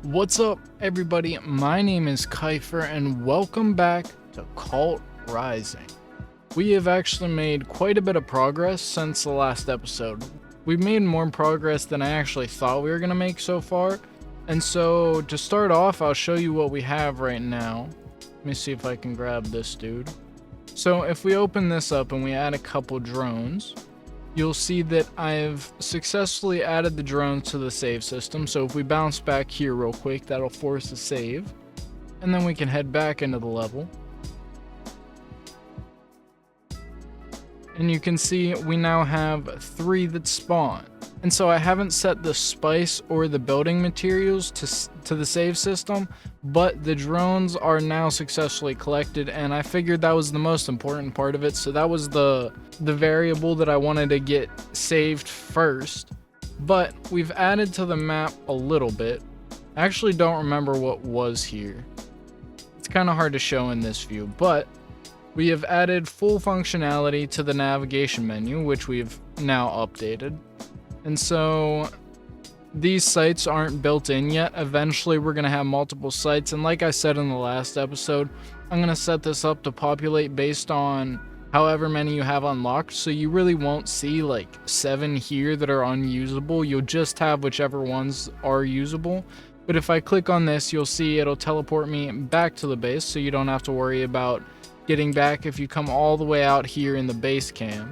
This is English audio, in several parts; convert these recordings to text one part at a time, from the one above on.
What's up, everybody? My name is Kyphxr, and welcome back to Kult Rising. We have actually made quite a bit of progress since the last episode. We've made more progress than I actually thought we were going to make so far. And so, to start off, I'll show you what we have right now. Let me see if I can grab this dude. So, if we open this up and we add a couple drones, you'll see that I've successfully added the drones to the save system. So if we bounce back here real quick, that'll force a save. And then we can head back into the level. And you can see we now have 3 that spawn. And so I haven't set the spice or the building materials to the save system, but the drones are now successfully collected, and I figured that was the most important part of it. So that was the variable that I wanted to get saved first. But we've added to the map a little bit. I actually don't remember what was here. It's kind of hard to show in this view, but we have added full functionality to the navigation menu, which we've now updated. And so these sites aren't built in yet. Eventually we're going to have multiple sites, and like I said in the last episode, I'm going to set this up to populate based on however many you have unlocked. So you really won't see like 7 here that are unusable. You'll just have whichever ones are usable. But if I click on this, you'll see it'll teleport me back to the base, so you don't have to worry about getting back if you come all the way out here in the base camp.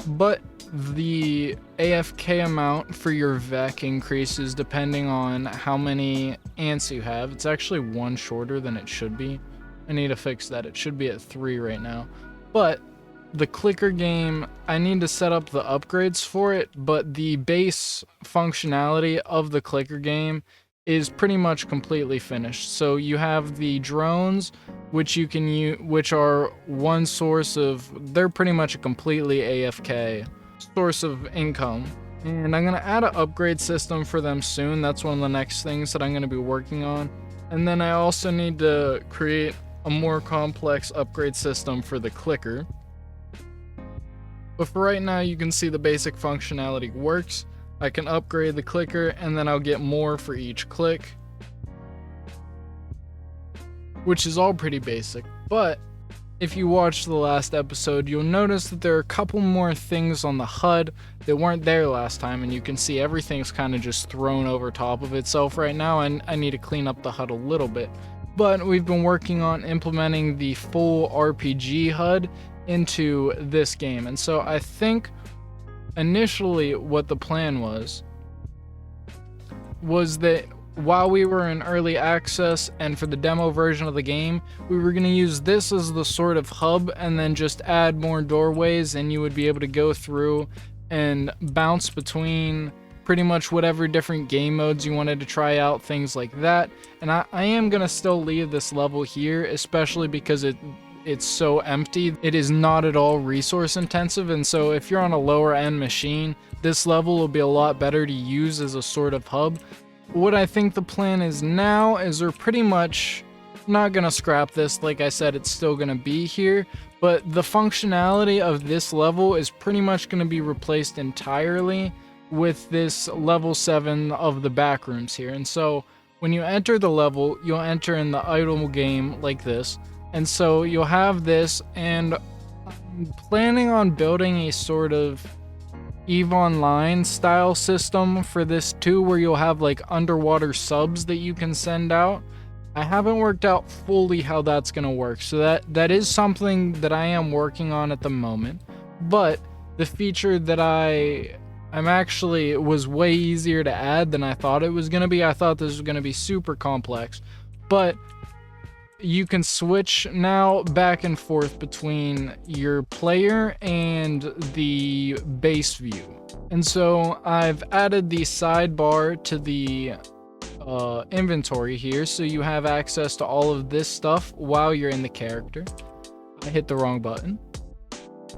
But the AFK amount for your VEC increases depending on how many ants you have. It's actually 1 shorter than it should be. I need to fix that. It should be at 3 right now. But the clicker game, I need to set up the upgrades for it, but the base functionality of the clicker game is pretty much completely finished. So you have the drones, which you can use, which are one source of, they're pretty much a completely AFK source of income. And I'm going to add an upgrade system for them soon. That's one of the next things that I'm going to be working on. And then I also need to create a more complex upgrade system for the clicker. But for right now, you can see the basic functionality works. I can upgrade the clicker, and then I'll get more for each click, which is all pretty basic. But if you watched the last episode, you'll notice that there are a couple more things on the HUD that weren't there last time, and you can see everything's kind of just thrown over top of itself right now, and I need to clean up the HUD a little bit. But we've been working on implementing the full RPG HUD into this game, and so I think initially what the plan was that while we were in early access and for the demo version of the game, we were going to use this as the sort of hub and then just add more doorways, and you would be able to go through and bounce between pretty much whatever different game modes you wanted to try out, things like that. And I am going to still leave this level here, especially because it's so empty. It is not at all resource intensive, and so if you're on a lower end machine, this level will be a lot better to use as a sort of hub. What I think the plan is now is we're pretty much not gonna scrap this. Like I said, it's still gonna be here, but the functionality of this level is pretty much gonna be replaced entirely with this level 7 of the backrooms here. And so when you enter the level, you'll enter in the idle game like this. And so you'll have this, and I'm planning on building a sort of EVE Online style system for this too, where you'll have like underwater subs that you can send out. I haven't worked out fully how that's going to work, so that is something that I am working on at the moment. But the feature that I'm actually was way easier to add than I thought it was going to be. I thought this was going to be super complex, but you can switch now back and forth between your player and the base view. And so I've added the sidebar to the inventory here, so you have access to all of this stuff while you're in the character. I hit the wrong button.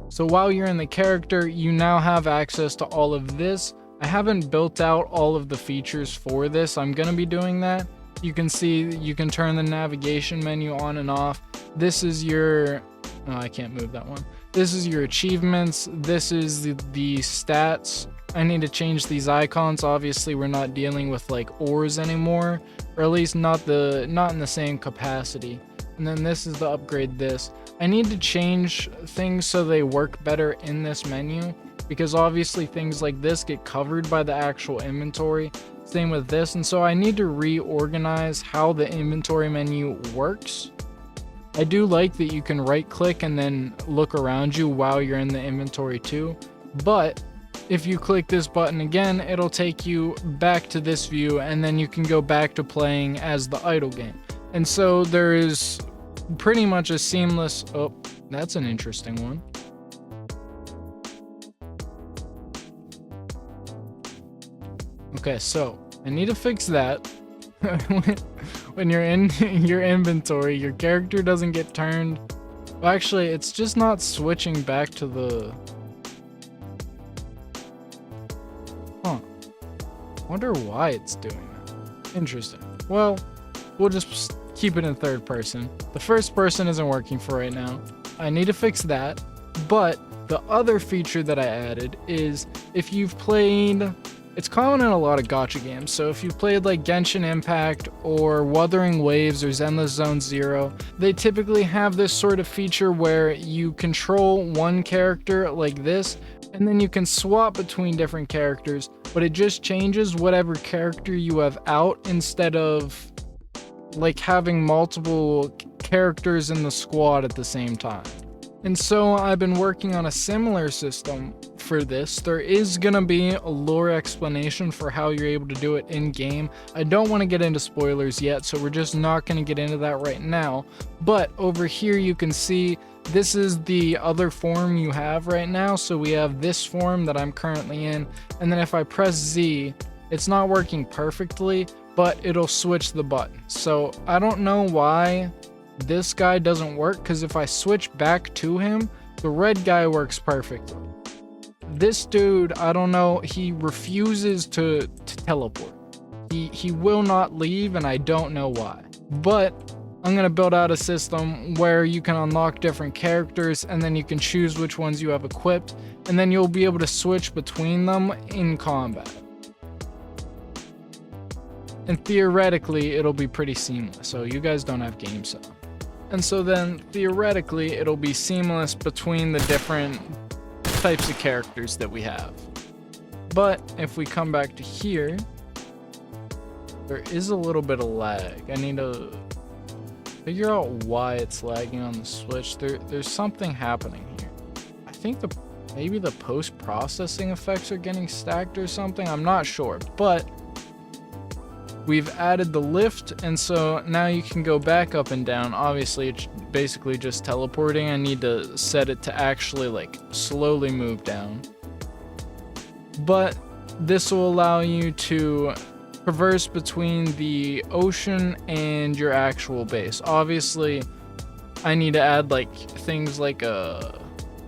So while you're in the character, you now have access to all of this. I haven't built out all of the features for this. I'm going to be doing that. You can see you can turn the navigation menu on and off. This is your, oh, I can't move that one. This is your achievements. This is the stats I need to change these icons. Obviously, we're not dealing with like ores anymore, or at least not in the same capacity. And then this is the upgrade this. I need to change things so they work better in this menu, because obviously things like this get covered by the actual inventory. Same with this, and so I need to reorganize how the inventory menu works. I do like that you can right click and then look around you while you're in the inventory too, but if you click this button again, it'll take you back to this view, and then you can go back to playing as the idle game. And so there is pretty much a seamless... Oh, that's an interesting one. Okay, so I need to fix that. When you're in your inventory, your character doesn't get turned. Well, actually, it's just not switching back to the... Huh. Wonder why it's doing that. Interesting. Well, we'll just keep it in third person. The first person isn't working for right now. I need to fix that. But the other feature that I added is if you've played... It's common in a lot of gacha games, so if you've played like Genshin Impact or Wuthering Waves or Zenless Zone Zero, they typically have this sort of feature where you control one character like this, and then you can swap between different characters, but it just changes whatever character you have out instead of like having multiple characters in the squad at the same time. And so I've been working on a similar system for this. There is gonna be a lore explanation for how you're able to do it in game. I don't want to get into spoilers yet, so we're just not going to get into that right now. But over here you can see this is the other form you have right now. So we have this form that I'm currently in, and then if I press Z, it's not working perfectly, but it'll switch the button. So I don't know why this guy doesn't work, because if I switch back to him, the red guy works perfectly. This dude, I don't know, he refuses to teleport. He will not leave, and I don't know why. But I'm gonna build out a system where you can unlock different characters, and then you can choose which ones you have equipped, and then you'll be able to switch between them in combat. And theoretically, it'll be pretty seamless. So you guys don't have game set. And so then theoretically, it'll be seamless between the different types of characters that we have. But if we come back to here, there is a little bit of lag. I need to figure out why it's lagging on the Switch. There's something happening here. I think maybe the post-processing effects are getting stacked or something. I'm not sure, but we've added the lift, and so now you can go back up and down. Obviously, it's basically just teleporting. I need to set it to actually like slowly move down. But this will allow you to traverse between the ocean and your actual base. Obviously, I need to add like things like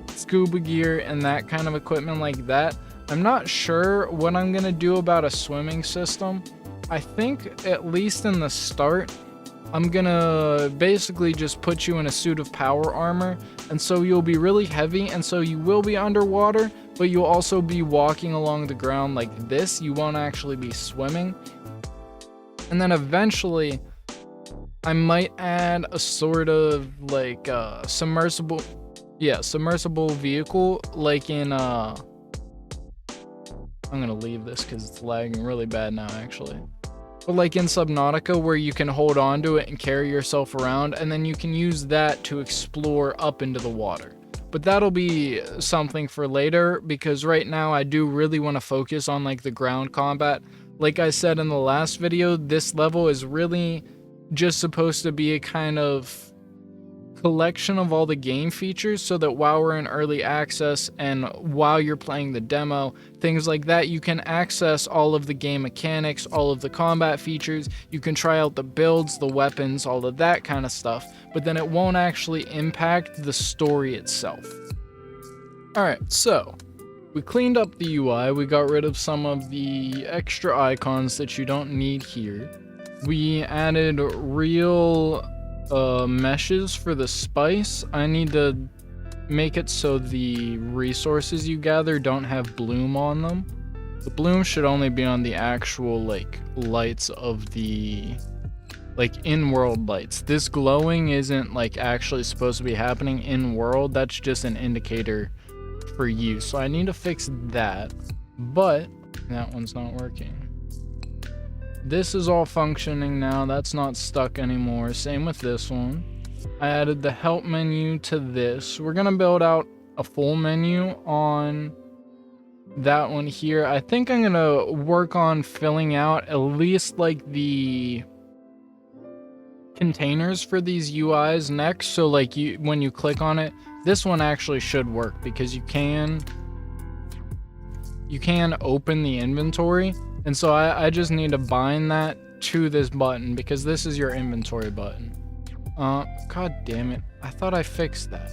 scuba gear and that kind of equipment like that. I'm not sure what I'm gonna do about a swimming system. I think at least in the start, I'm gonna basically just put you in a suit of power armor, and so you'll be really heavy, and so you will be underwater, but you'll also be walking along the ground like this. You won't actually be swimming. And then eventually, I might add a sort of like submersible vehicle, like in I'm gonna leave this because it's lagging really bad now actually. But like in Subnautica, where you can hold on to it and carry yourself around, and then you can use that to explore up into the water. But that'll be something for later, because right now I do really want to focus on like the ground combat. Like I said in the last video, this level is really just supposed to be a kind of collection of all the game features, so that while we're in early access and while you're playing the demo, things like that, you can access all of the game mechanics, all of the combat features, you can try out the builds, the weapons, all of that kind of stuff, but then it won't actually impact the story itself. Alright, so we cleaned up the UI, we got rid of some of the extra icons that you don't need here. We added real meshes for the spice. I need to make it so the resources you gather don't have bloom on them. The bloom should only be on the actual like lights of the like in-world lights. This glowing isn't like actually supposed to be happening in world. That's just an indicator for you. So I need to fix that, but that one's not working. This is all functioning now. That's not stuck anymore. Same with this one. I added the help menu to this. We're gonna build out a full menu on that one here. I think I'm gonna work on filling out at least like the containers for these UIs next. So like when you click on it, this one actually should work because you can open the inventory. And so I just need to bind that to this button because this is your inventory button. God damn it. I thought I fixed that.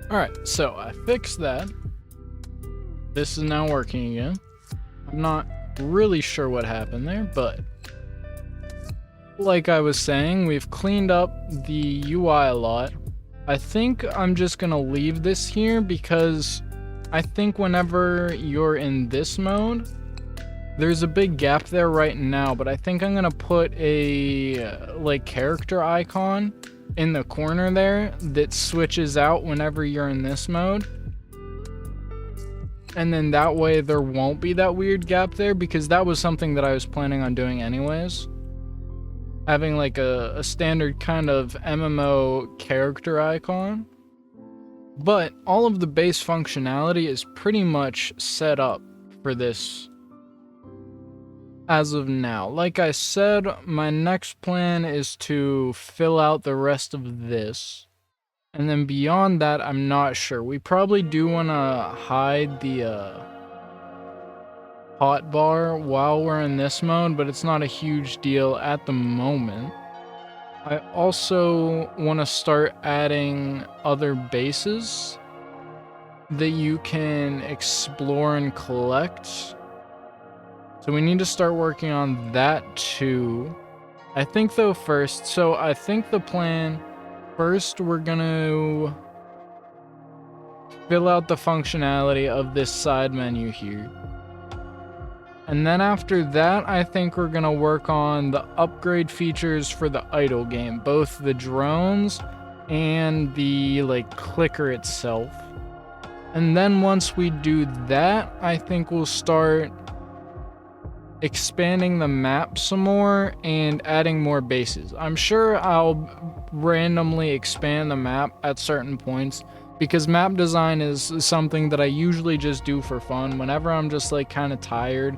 All right, so I fixed that. This is now working again. I'm not really sure what happened there, but like I was saying, we've cleaned up the UI a lot. I think I'm just gonna leave this here because I think whenever you're in this mode, there's a big gap there right now, but I think I'm gonna put a like character icon in the corner there that switches out whenever you're in this mode. And then that way there won't be that weird gap there, because that was something that I was planning on doing anyways. Having like a standard kind of MMO character icon. But all of the base functionality is pretty much set up for this as of now. Like I said, my next plan is to fill out the rest of this. And then beyond that, I'm not sure. We probably do want to hide the hotbar while we're in this mode, but it's not a huge deal at the moment. I also want to start adding other bases that you can explore and collect. So we need to start working on that too. I think though first, so I think the plan, first we're gonna fill out the functionality of this side menu here. And then after that, I think we're gonna work on the upgrade features for the idle game, both the drones and the like clicker itself. And then once we do that, I think we'll start expanding the map some more and adding more bases. I'm sure I'll randomly expand the map at certain points, because map design is something that I usually just do for fun. Whenever I'm just like kind of tired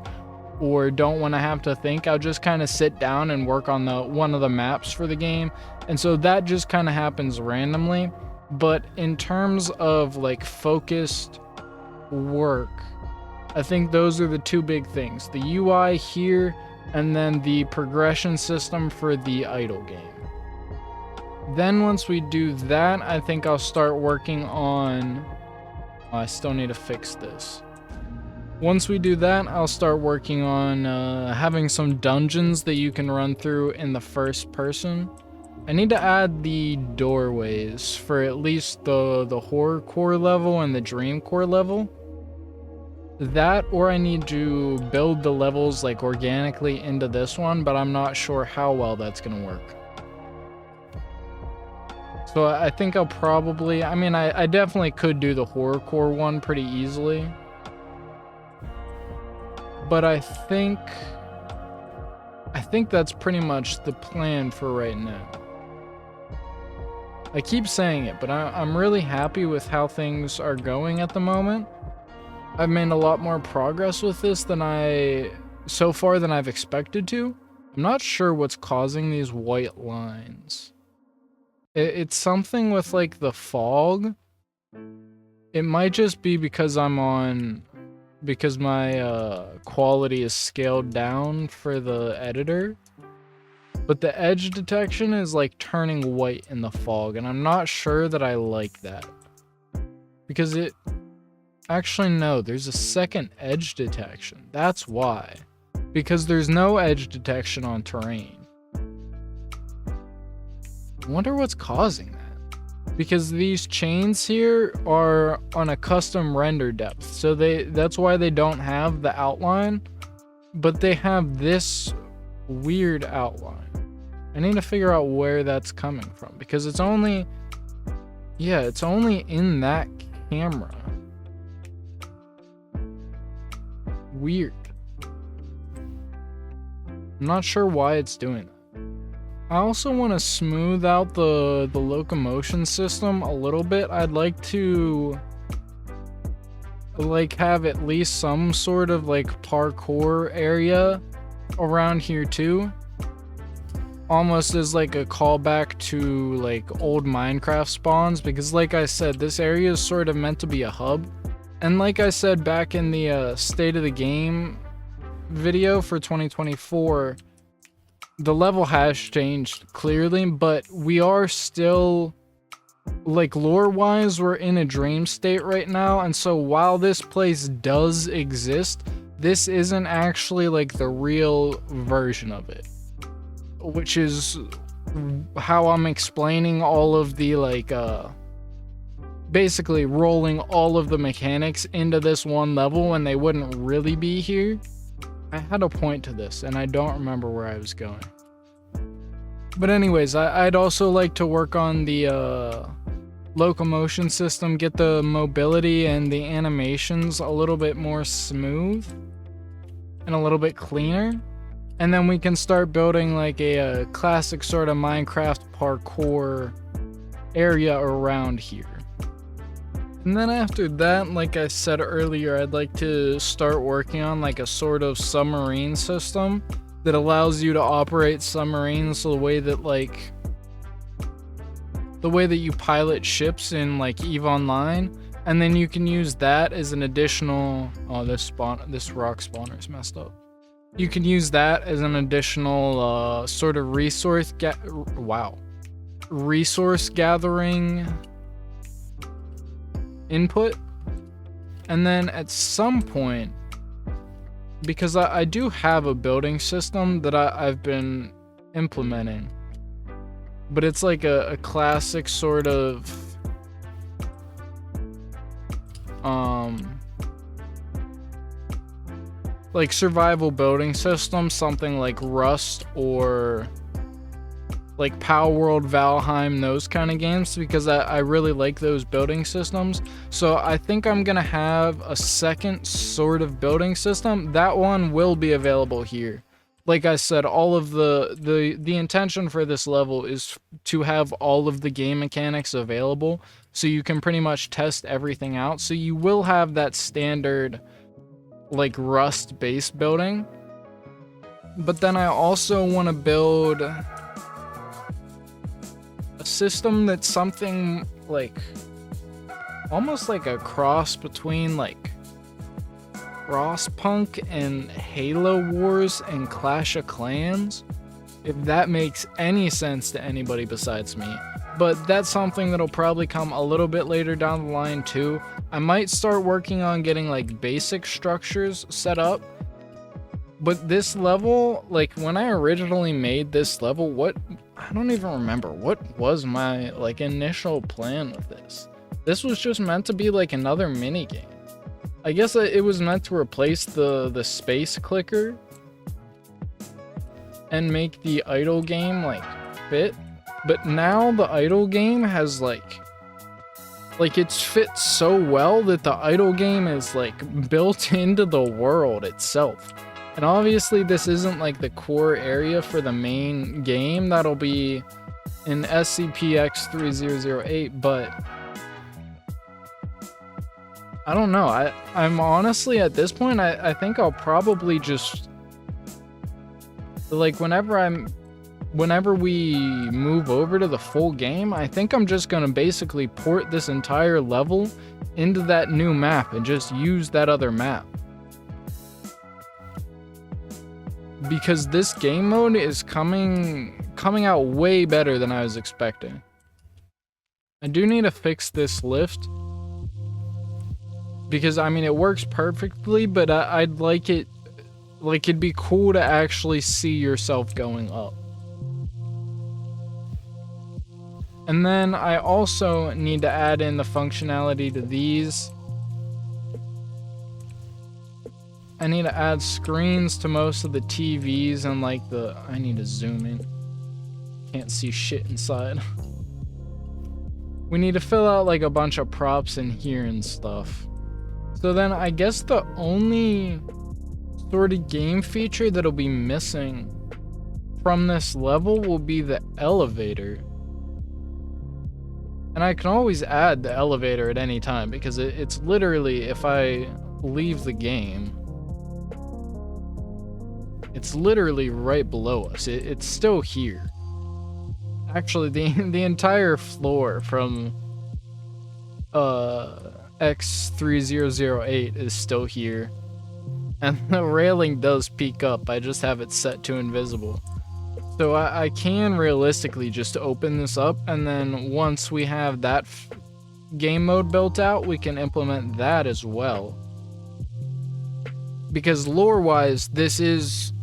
or don't want to have to think, I'll just kind of sit down and work on one of the maps for the game. And so that just kind of happens randomly. But in terms of like focused work, I think those are the two big things. The UI here, and then the progression system for the idle game. Then once we do that, I think I'll start working on... Oh, I still need to fix this. Once we do that, I'll start working on having some dungeons that you can run through in the first person. I need to add the doorways for at least the horrorcore level and the dreamcore level. That, or I need to build the levels like organically into this one, but I'm not sure how well that's gonna work. So I think I'll probably, I mean, I definitely could do the horrorcore one pretty easily. But I think that's pretty much the plan for right now. I keep saying it, but I'm really happy with how things are going at the moment. I've made a lot more progress with this so far than I've expected to. I'm not sure what's causing these white lines. It's something with like the fog. It might just be because because my quality is scaled down for the editor. But the edge detection is like turning white in the fog, and I'm not sure that I like that. Because actually no, there's a second edge detection. That's why. Because there's no edge detection on terrain. I wonder what's causing that. because these chains here are on a custom render depth, so that's why they don't have the outline, but they have this weird outline. I need to figure out where that's coming from, because it's only in that camera. Weird. I'm not sure why it's doing that. I also want to smooth out the locomotion system a little bit. I'd like to like have at least some sort of like parkour area around here too. Almost as like a callback to like old Minecraft spawns, because like I said, this area is sort of meant to be a hub. And like I said back in the state of the game video for 2024, the level has changed clearly, but we are still, like, lore wise, we're in a dream state right now. And so while this place does exist, this isn't actually like the real version of it, which is how I'm explaining all of the like basically rolling all of the mechanics into this one level when they wouldn't really be here. I had a point to this and I don't remember where I was going. But anyways, I'd also like to work on the locomotion system, get the mobility and the animations a little bit more smooth and a little bit cleaner. And then we can start building like a classic sort of Minecraft parkour area around here. And then after that, like I said earlier, I'd like to start working on like a sort of submarine system that allows you to operate submarines the way that you pilot ships in like EVE Online, and then you can use that as an additional this rock spawner is messed up. You can use that as an additional sort of resource gathering input. And then at some point, because I do have a building system that I've been implementing, but it's like a classic sort of like survival building system, something like Rust or like Power World, Valheim, those kind of games, because I really like those building systems. So I think I'm gonna have a second sort of building system. That one will be available here. Like I said, all of the intention for this level is to have all of the game mechanics available, so you can pretty much test everything out. So you will have that standard like Rust base building, but then I also want to build a system that's something like almost like a cross between like Frostpunk and Halo Wars and Clash of Clans, if that makes any sense to anybody besides me. But that's something that'll probably come a little bit later down the line too. I might start working on getting like basic structures set up. But this level, like when I originally made this level, I don't even remember what was my like initial plan with this. This was just meant to be like another mini game. I guess it was meant to replace the space clicker and make the idle game like fit. But now the idle game has like it's fit so well that the idle game is like built into the world itself. And obviously this isn't like the core area for the main game. That'll be in SCP-X3008, but I don't know. I'm honestly at this point, I think I'll probably just like whenever we move over to the full game, I think I'm just gonna basically port this entire level into that new map and just use that other map. Because this game mode is coming out way better than I was expecting. I do need to fix this lift, because I mean it works perfectly, but I'd like it, like it'd be cool to actually see yourself going up. And then I also need to add in the functionality to these. I need to add screens to most of the TVs and like I need to zoom in. Can't see shit inside. We need to fill out like a bunch of props in here and stuff. So then I guess the only sort of game feature that'll be missing from this level will be the elevator. And I can always add the elevator at any time because it's literally, if I leave the game, it's literally right below us. It's still here. Actually, the entire floor from X3008 is still here. And the railing does peek up. I just have it set to invisible. So I can realistically just open this up, and then once we have that game mode built out, we can implement that as well. Because lore-wise, this is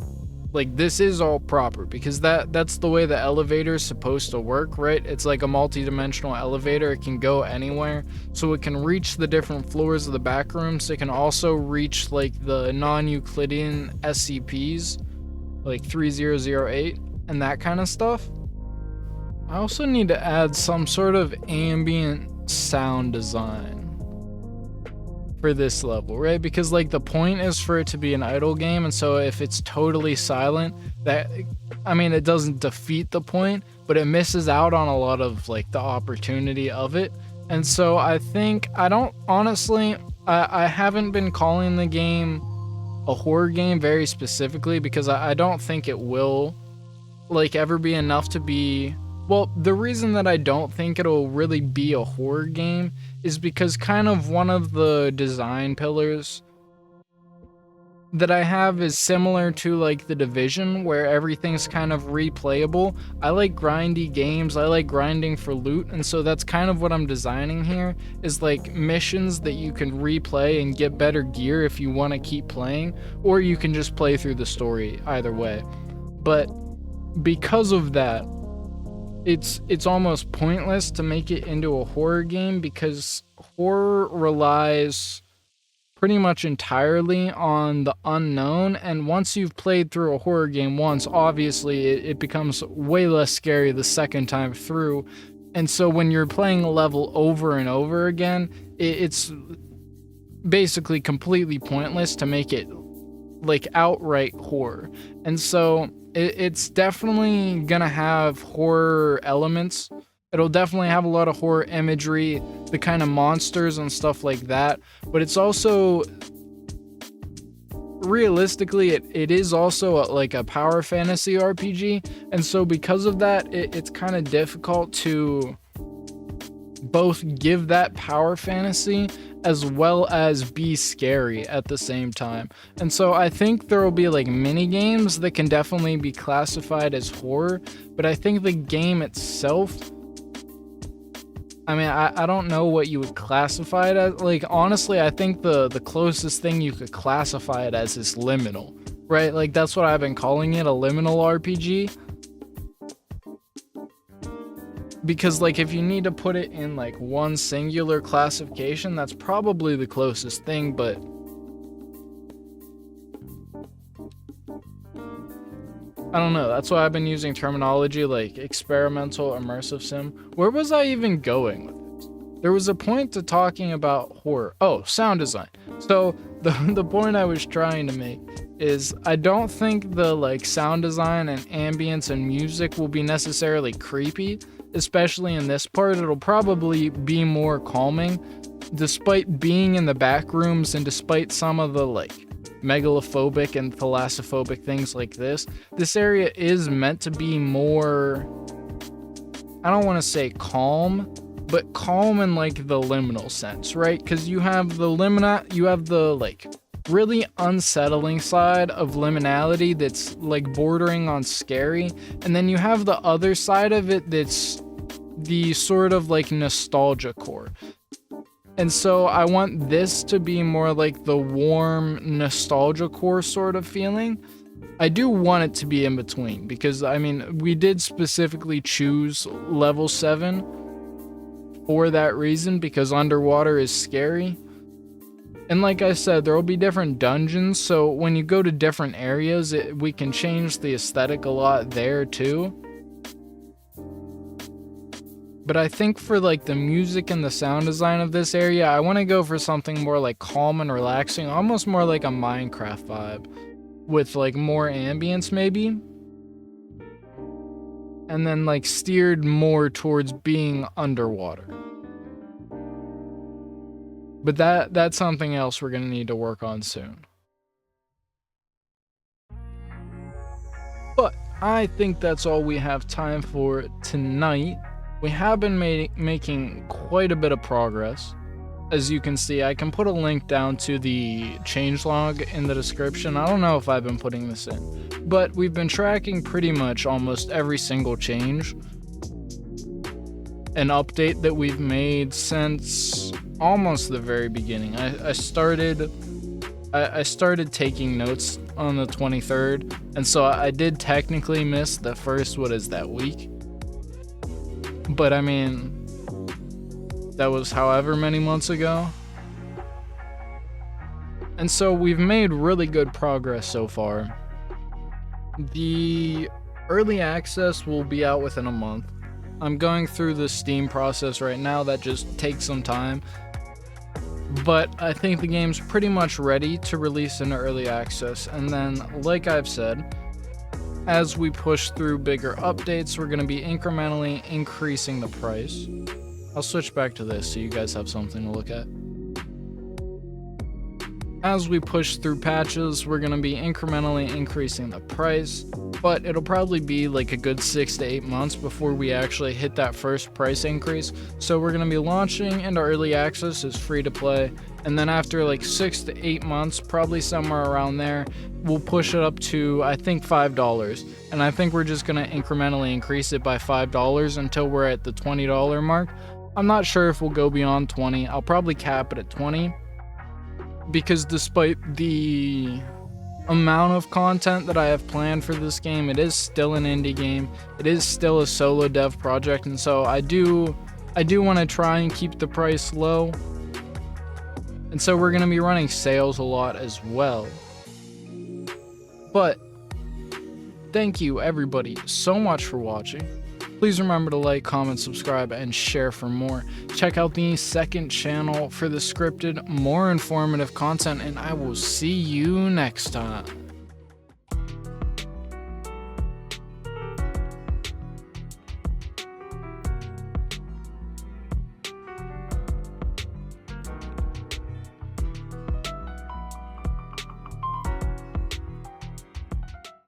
all proper, because that's the way the elevator is supposed to work, right? It's like a multi-dimensional elevator. It can go anywhere, so it can reach the different floors of the backrooms. It can also reach like the non-Euclidean SCPs, like 3008 and that kind of stuff. I also need to add some sort of ambient sound design for this level, right? Because like the point is for it to be an idle game, and so if it's totally silent, it doesn't defeat the point, but it misses out on a lot of like the opportunity of it. And so I haven't been calling the game a horror game very specifically, because I don't think it will like ever be enough to be, well, the reason that I don't think it'll really be a horror game is because kind of one of the design pillars that I have is similar to like The Division, where everything's kind of replayable. I like grindy games, I like grinding for loot, and so that's kind of what I'm designing here, is like missions that you can replay and get better gear if you want to keep playing, or you can just play through the story, either way. But because of that, it's almost pointless to make it into a horror game, because horror relies pretty much entirely on the unknown, and once you've played through a horror game once, obviously it becomes way less scary the second time through. And so when you're playing a level over and over again, it's basically completely pointless to make it like outright horror. And so it's definitely gonna have horror elements. It'll definitely have a lot of horror imagery, the kind of monsters and stuff like that, but it's also, realistically, it is also like a power fantasy RPG, and so because of that, it's kind of difficult to both give that power fantasy as well as be scary at the same time. And so I think there will be like mini games that can definitely be classified as horror, but I think the game itself, I don't know what you would classify it as. Like, honestly, I think the closest thing you could classify it as is liminal, right? Like, that's what I've been calling it, a liminal RPG. Because, like, if you need to put it in, like, one singular classification, that's probably the closest thing, but I don't know. That's why I've been using terminology like experimental immersive sim. Where was I even going with it? There was a point to talking about horror. Oh, sound design. So the point I was trying to make is I don't think the like sound design and ambience and music will be necessarily creepy, especially in this part. It'll probably be more calming, despite being in the back rooms and despite some of the like megalophobic and thalassophobic things like this. This area is meant to be more, I don't want to say calm, but calm in like the liminal sense, right? Because you have the like really unsettling side of liminality that's like bordering on scary, and then you have the other side of it that's the sort of like nostalgia core. And so I want this to be more like the warm nostalgia core sort of feeling. I do want it to be in between because, I mean, we did specifically choose level 7 for that reason, because underwater is scary. And like I said, there will be different dungeons, so when you go to different areas, we can change the aesthetic a lot there too. But I think for like the music and the sound design of this area, I want to go for something more like calm and relaxing, almost more like a Minecraft vibe, with like more ambience maybe. And then like steered more towards being underwater. But that's something else we're going to need to work on soon. But I think that's all we have time for tonight. We have been making quite a bit of progress. As you can see, I can put a link down to the changelog in the description. I don't know if I've been putting this in, but we've been tracking pretty much almost every single change and update that we've made since almost the very beginning. I started taking notes on the 23rd, and so I did technically miss the first, what is that, week? But I mean, that was however many months ago. And so we've made really good progress so far. The early access will be out within a month. I'm going through the Steam process right now. That just takes some time. But I think the game's pretty much ready to release into early access. And then, like I've said, as we push through bigger updates, we're going to be incrementally increasing the price. I'll switch back to this so you guys have something to look at. As we push through patches, we're going to be incrementally increasing the price, but it'll probably be like a good 6 to 8 months before we actually hit that first price increase. So we're going to be launching into early access as free to play, and then after like 6 to 8 months, probably somewhere around there, we'll push it up to, I think, $5. And I think we're just going to incrementally increase it by $5 until we're at the $20 mark. I'm not sure if we'll go beyond 20. I'll probably cap it at 20. Because despite the amount of content that I have planned for this game, it is still an indie game. It is still a solo dev project, and so I do want to try and keep the price low. And so we're going to be running sales a lot as well. But thank you everybody so much for watching. Please remember to like, comment, subscribe, and share for more. Check out the second channel for the scripted, more informative content, and I will see you next time.